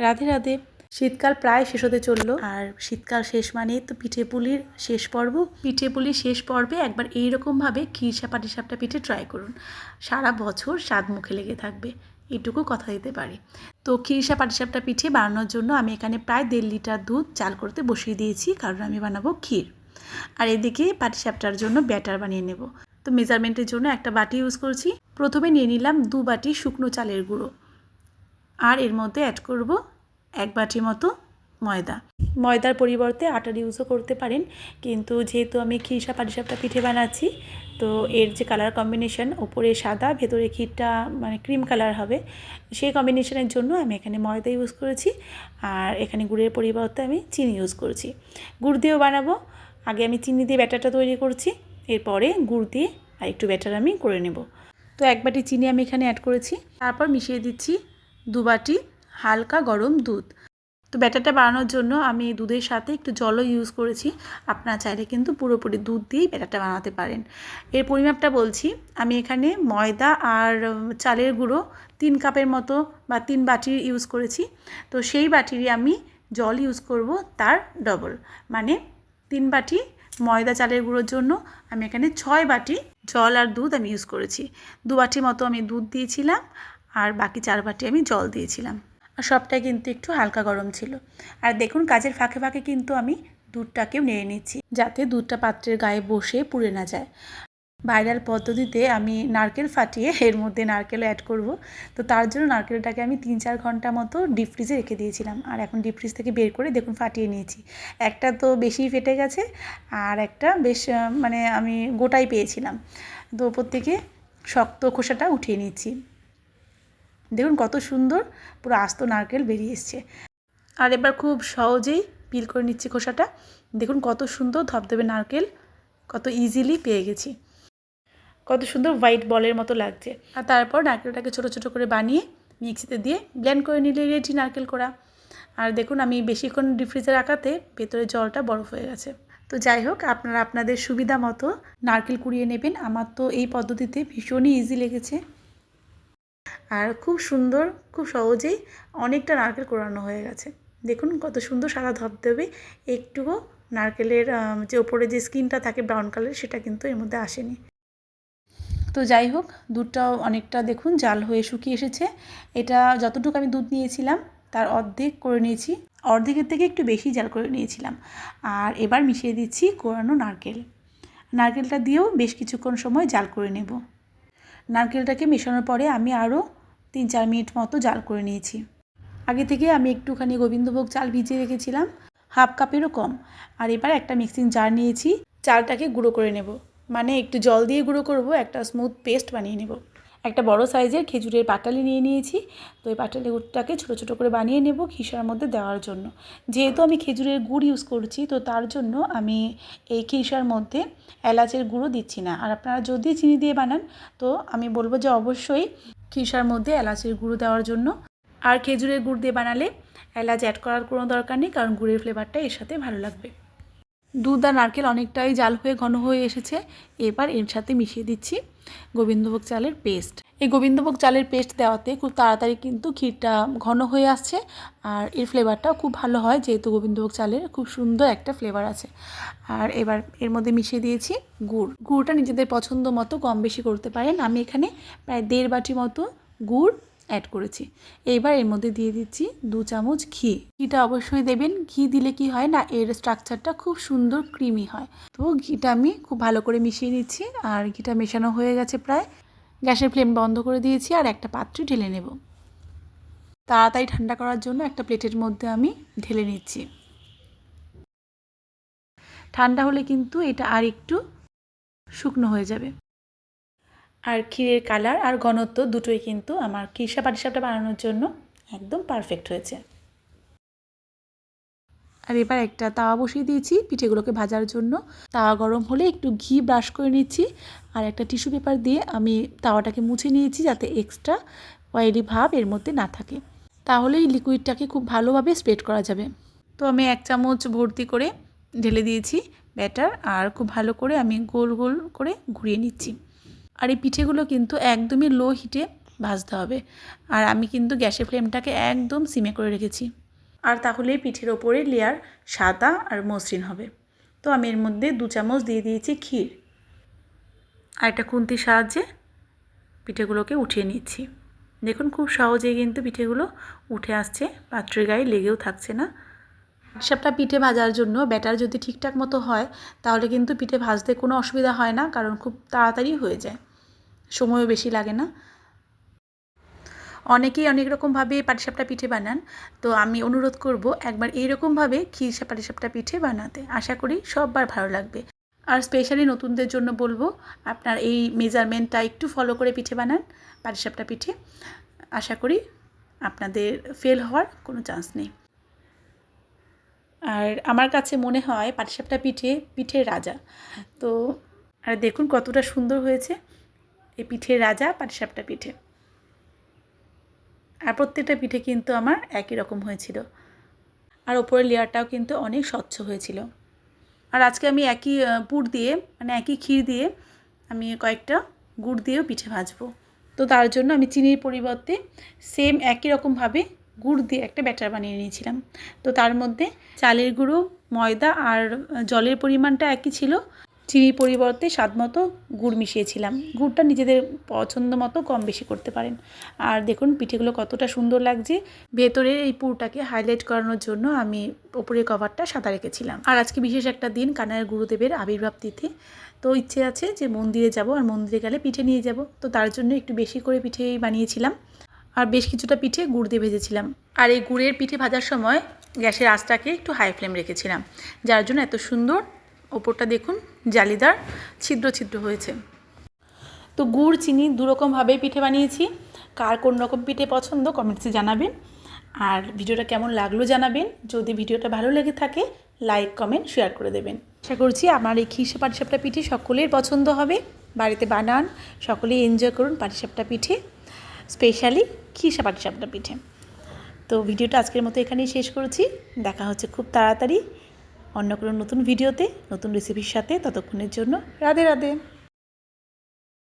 রাধে রাধে। শীতকাল প্রায় শেষ হতে চললো, আর শীতকাল শেষ মানেই তো পিঠেপুলির শেষ পর্ব। পিঠেপুলির শেষ পর্বে একবার এইরকমভাবে ক্ষীরসা পাটিসাপটা পিঠে ট্রাই করুন, সারা বছর স্বাদ মুখে লেগে থাকবে, এইটুকু কথা দিতে পারি। তো ক্ষীরসা পাটিসাপটা পিঠে বানানোর জন্য আমি এখানে প্রায় 1.5 লিটার দুধ চাল করতে বসিয়ে দিয়েছি, কারণ আমি বানাবো ক্ষীর। আর এদিকে পাটিসাপটার জন্য ব্যাটার বানিয়ে নেব। তো মেজারমেন্টের জন্য একটা বাটি ইউজ করছি। প্রথমে নিয়ে নিলাম 2 বাটি শুকনো চালের গুঁড়ো, আর এর মধ্যে অ্যাড করব 1 বাটি মতো ময়দা। ময়দার পরিবর্তে আটার ইউজও করতে পারেন, কিন্তু যেহেতু আমি ক্ষীরসা পাটিসাপটা পিঠে বানাচ্ছি, তো এর যে কালার কম্বিনেশন, ওপরে সাদা ভেতরে ক্ষীরটা মানে ক্রিম কালার হবে, সেই কম্বিনেশনের জন্য আমি এখানে ময়দা ইউজ করেছি। আর এখানে গুড়ের পরিবর্তে আমি চিনি ইউজ করেছি। গুড় দিয়েও বানাবো, আগে আমি চিনি দিয়ে ব্যাটারটা তৈরি করছি, এরপরে গুড় দিয়ে আর একটু ব্যাটার আমি করে নেব। তো 1 বাটি চিনি আমি এখানে অ্যাড করেছি, তারপর মিশিয়ে দিচ্ছি 2 বাটি হালকা গরম দুধ। তো ব্যাটারটা বানানোর জন্য আমি দুধের সাথে একটু জলও ইউজ করেছি। আপনারা চাইলে কিন্তু পুরোপুরি দুধ দিয়েই ব্যাটারটা বানাতে পারেন। এর পরিমাপটা বলছি, আমি এখানে ময়দা আর চালের গুঁড়ো 3 কাপের মতো বা 3 বাটি ইউজ করেছি। তো সেই বাটিরই আমি জল ইউজ করব তার ডবল, মানে 3 বাটি ময়দা চালের গুঁড়োর জন্য আমি এখানে 6 বাটি জল আর দুধ আমি ইউজ করেছি। 2 বাটি মতো আমি দুধ দিয়েছিলাম, আর বাকি 4 বাটি আমি জল দিয়েছিলাম। আর সবটাই কিন্তু একটু হালকা গরম ছিল। আর দেখুন, কাজের ফাঁকে ফাঁকে কিন্তু আমি দুধটাকেও নেড়ে নিচ্ছি, যাতে দুধটা পাত্রের গায়ে বসে পুড়ে না যায়। ভাইরাল পদ্ধতিতে আমি নারকেল ফাটিয়ে এর মধ্যে নারকেলও অ্যাড করব। তো তার জন্য নারকেলটাকে আমি 3-4 ঘন্টা মতো ডিপ ফ্রিজে রেখে দিয়েছিলাম, আর এখন ডিপ ফ্রিজ থেকে বের করে দেখুন ফাটিয়ে নিয়েছি। একটা তো বেশিই ফেটে গেছে, আর একটা বেশ মানে আমি গোটাই পেয়েছিলাম। তো ওপর থেকে শক্ত খোসাটা উঠিয়ে নিচ্ছি। দেখুন কত সুন্দর পুরো আস্ত নারকেল বেরিয়ে এসছে। আর এবার খুব সহজেই পিল করে নিচ্ছি খোসাটা। দেখুন কত সুন্দর ধবধবে নারকেল, কত ইজিলি পেয়ে গেছি, কত সুন্দর হোয়াইট বলের মতো লাগছে। আর তারপর নারকেলটাকে ছোটো ছোটো করে বানিয়ে মিক্সিতে দিয়ে ব্লেন্ড করে নিলে রেডি নারকেল করা। আর দেখুন, আমি বেশিক্ষণ ডিপ ফ্রিজে রাখাতে ভেতরে জলটা বরফ হয়ে গেছে। তো যাই হোক, আপনারা আপনাদের সুবিধা মতো নারকেল কুড়িয়ে নেবেন। আমার তো এই পদ্ধতিতে ভীষণই ইজি লেগেছে, আর খুব সুন্দর, খুব সহজেই অনেকটা নারকেল কোড়ানো হয়ে গেছে। দেখুন কত সুন্দর সাদা ধবধবে, একটুও নারকেলের যে ওপরে যে স্কিনটা থাকে ব্রাউন কালার, সেটা কিন্তু এর মধ্যে আসেনি। তো যাই হোক, দুধটাও অনেকটা দেখুন জাল হয়ে শুকিয়ে এসেছে। এটা যতটুকু আমি দুধ নিয়েছিলাম তার অর্ধেক করে নিয়েছি, অর্ধেকের থেকে একটু বেশি জাল করে নিয়েছিলাম। আর এবার মিশিয়ে দিচ্ছি কোরানো নারকেল। নারকেলটা দিয়েও বেশ কিছুক্ষণ সময় জাল করে নেব। নারকেলটাকে মেশানোর পরে আমি আরও 3-4 মিনিট মতো জাল করে নিয়েছি। আগে থেকে আমি একটুখানি গোবিন্দভোগ চাল ভিজিয়ে রেখেছিলাম, 1/2 কাপেরও কম। আর এবার একটা মিক্সিং জার নিয়েছি, চালটাকে গুঁড়ো করে নেব, মানে একটু জল দিয়ে গুঁড়ো করব, একটা স্মুথ পেস্ট বানিয়ে নেব। একটা বড় সাইজের খেজুরের পাটালি নিয়ে নিয়েছি। তো এই পাটালিগুলোটাকে ছোটো ছোটো করে বানিয়ে নেব খিরসার মধ্যে দেওয়ার জন্য। যেহেতু আমি খেজুরের গুড় ইউজ করছি, তো তার জন্য আমি এই খিরসার মধ্যে এলাচের গুঁড়ো দিচ্ছি না। আর আপনারা যদি চিনি দিয়ে বানান, তো আমি বলবো যে অবশ্যই খিরসার মধ্যে এলাচের গুঁড়ো দেওয়ার জন্য। আর খেজুরের গুড় দিয়ে বানালে এলাচ অ্যাড করার কোনো দরকার নেই, কারণ গুড়ের ফ্লেভারটা এর সাথে ভালো লাগবে। দুধ আর নারকেল অনেকটাই জাল হয়ে ঘন হয়ে এসেছে। এবার এর সাথে মিশিয়ে দিচ্ছি গোবিন্দভোগ চালের পেস্ট। এই গোবিন্দভোগ চালের পেস্ট দেওয়াতে খুব তাড়াতাড়ি কিন্তু ক্ষীরটা ঘন হয়ে আসছে, আর এর ফ্লেভারটাও খুব ভালো হয়, যেহেতু গোবিন্দভোগ চালের খুব সুন্দর একটা ফ্লেভার আছে। আর এবার এর মধ্যে মিশিয়ে দিয়েছি গুড়। গুড়টা নিজেদের পছন্দ মতো কম বেশি করতে পারেন। আমি এখানে প্রায় 1.5 বাটি মতো গুড় অ্যাড করেছি। এইবার এর মধ্যে দিয়ে দিচ্ছি 2 চামচ ঘি। ঘিটা অবশ্যই দেবেন। ঘি দিলে কি হয় না, এর স্ট্রাকচারটা খুব সুন্দর ক্রিমি হয়। তো ঘিটা আমি খুব ভালো করে মিশিয়ে নিচ্ছি। আর ঘিটা মেশানো হয়ে গেছে প্রায়। গ্যাসের ফ্লেম বন্ধ করে দিয়েছি, আর একটা পাত্রে ঢেলে নেব। তাড়াতাড়ি ঠান্ডা করার জন্য একটা প্লেটের মধ্যে আমি ঢেলে নিচ্ছি। ঠান্ডা হলে কিন্তু এটা আর একটু শুকনো হয়ে যাবে। আর ক্ষীরের কালার আর ঘনত্ব দুটোই কিন্তু আমার ক্ষীরসা পাটিসাপটা বানানোর জন্য একদম পারফেক্ট হয়েছে। আর এবার একটা তাওয়া বসিয়ে দিয়েছি পিঠেগুলোকে ভাজার জন্য। তাওয়া গরম হলে একটু ঘি ব্রাশ করে নিচ্ছি, আর একটা টিস্যু পেপার দিয়ে আমি তাওয়াটাকে মুছে নিয়েছি, যাতে এক্সট্রা অয়েলি ভাব এর মধ্যে না থাকে। তাহলেই লিকুইডটাকে খুব ভালোভাবে স্প্রেড করা যাবে। তো আমি 1 চামচ ভর্তি করে ঢেলে দিয়েছি ব্যাটার, আর খুব ভালো করে আমি গোল গোল করে ঘুরিয়ে নিচ্ছি। আর এই পিঠেগুলো কিন্তু একদমই লো হিটে ভাজতে হবে। আর আমি কিন্তু গ্যাসের ফ্লেমটাকে একদম সিমে করে রেখেছি। আর তাহলেই পিঠের ওপরে লেয়ার সাদা আর মসৃণ হবে। তো আমি এর মধ্যে 2 চামচ দিয়ে দিয়েছি ক্ষীর। আর একটা খুন্তির সাহায্যে পিঠেগুলোকে উঠিয়ে নিচ্ছি। দেখুন খুব সহজেই কিন্তু পিঠেগুলো উঠে আসছে, পাত্রের গায়ে লেগেও থাকছে না। পাটিসাপটা পিঠে ভাজার জন্য ব্যাটার যদি ঠিকঠাক মতো হয় তাহলে কিন্তু পিঠে ভাজতে কোনো অসুবিধা হয় না, কারণ খুব তাড়াতাড়ি হয়ে যায়, সময়ও বেশি লাগে না। অনেকেই অনেক রকমভাবে পাটিসাপটা পিঠে বানান, তো আমি অনুরোধ করব একবার এইরকমভাবে পাটিসাপটা পিঠে বানাতে। আশা করি সববার ভালো লাগবে। আর স্পেশালি নতুনদের জন্য বলবো আপনার এই মেজারমেন্টটা একটু ফলো করে পিঠে বানান, পাটিসাপটা পিঠে। আশা করি আপনাদের ফেল হওয়ার কোনো চান্স নেই। আর আমার কাছে মনে হয় পাটিসাপটা পিঠের রাজা। তো আর দেখুন কতটা সুন্দর হয়েছে এই পিঠের রাজা পাটিসাপটা পিঠে। আর প্রত্যেকটা পিঠে কিন্তু আমার একই রকম হয়েছিল, আর ওপরের লেয়ারটাও কিন্তু অনেক স্বচ্ছ হয়েছিল। আর আজকে আমি একই পুর দিয়ে মানে একই ক্ষীর দিয়ে আমি কয়েকটা গুড় দিয়েও পিঠে ভাজবো। তো তার জন্য আমি চিনির পরিবর্তে সেম একই রকমভাবে গুড় দিয়ে একটা ব্যাটার বানিয়ে নিয়েছিলাম। তো তার মধ্যে চালের গুঁড়ো, ময়দা আর জলের পরিমাণটা একই ছিল। চিনির পরিবর্তে স্বাদ মতো গুড় মিশিয়েছিলাম। গুড়টা নিজেদের পছন্দ মতো কম বেশি করতে পারেন। আর দেখুন পিঠেগুলো কতটা সুন্দর লাগছে। ভেতরের এই পুরটাকে হাইলাইট করানোর জন্য আমি ওপরের কভারটা সাদা রেখেছিলাম। আর আজকে বিশেষ একটা দিন, কানাইয়ের গুরুদেবের আবির্ভাব তিথি। তো ইচ্ছে আছে যে মন্দিরে যাব, আর মন্দিরে গেলে পিঠে নিয়ে যাব। তো তার জন্য একটু বেশি করে পিঠে বানিয়েছিলাম, আর বেশ কিছুটা পিঠে গুড় দিয়ে ভেজেছিলাম। আর এই গুড়ের পিঠে ভাজার সময় গ্যাসের আঁচটাকে একটু হাই ফ্লেম রেখেছিলাম, যার জন্য এত সুন্দর ওপরটা দেখুন জালিদার ছিদ্র ছিদ্র হয়েছে। তো গুড় চিনি দুরকমভাবে পিঠে বানিয়েছি। কার কোন রকম পিঠে পছন্দ কমেন্টসে জানাবেন, আর ভিডিওটা কেমন লাগলো জানাবেন। যদি ভিডিওটা ভালো লেগে থাকে লাইক কমেন্ট শেয়ার করে দেবেন। আশা করছি আমার এই পাটিসাপটা পিঠে সকলের পছন্দ হবে। বাড়িতে বানান, সকলেই এনজয় করুন পাটিসাপটা পিঠে, স্পেশালি পাটিসাপটা পিঠে। তো ভিডিওটা আজকের মতো এখানেই শেষ করেছি। দেখা হচ্ছে খুব তাড়াতাড়ি অন্য কোনো নতুন ভিডিওতে নতুন রেসিপির সাথে। ততক্ষণের জন্য রাধে রাধে।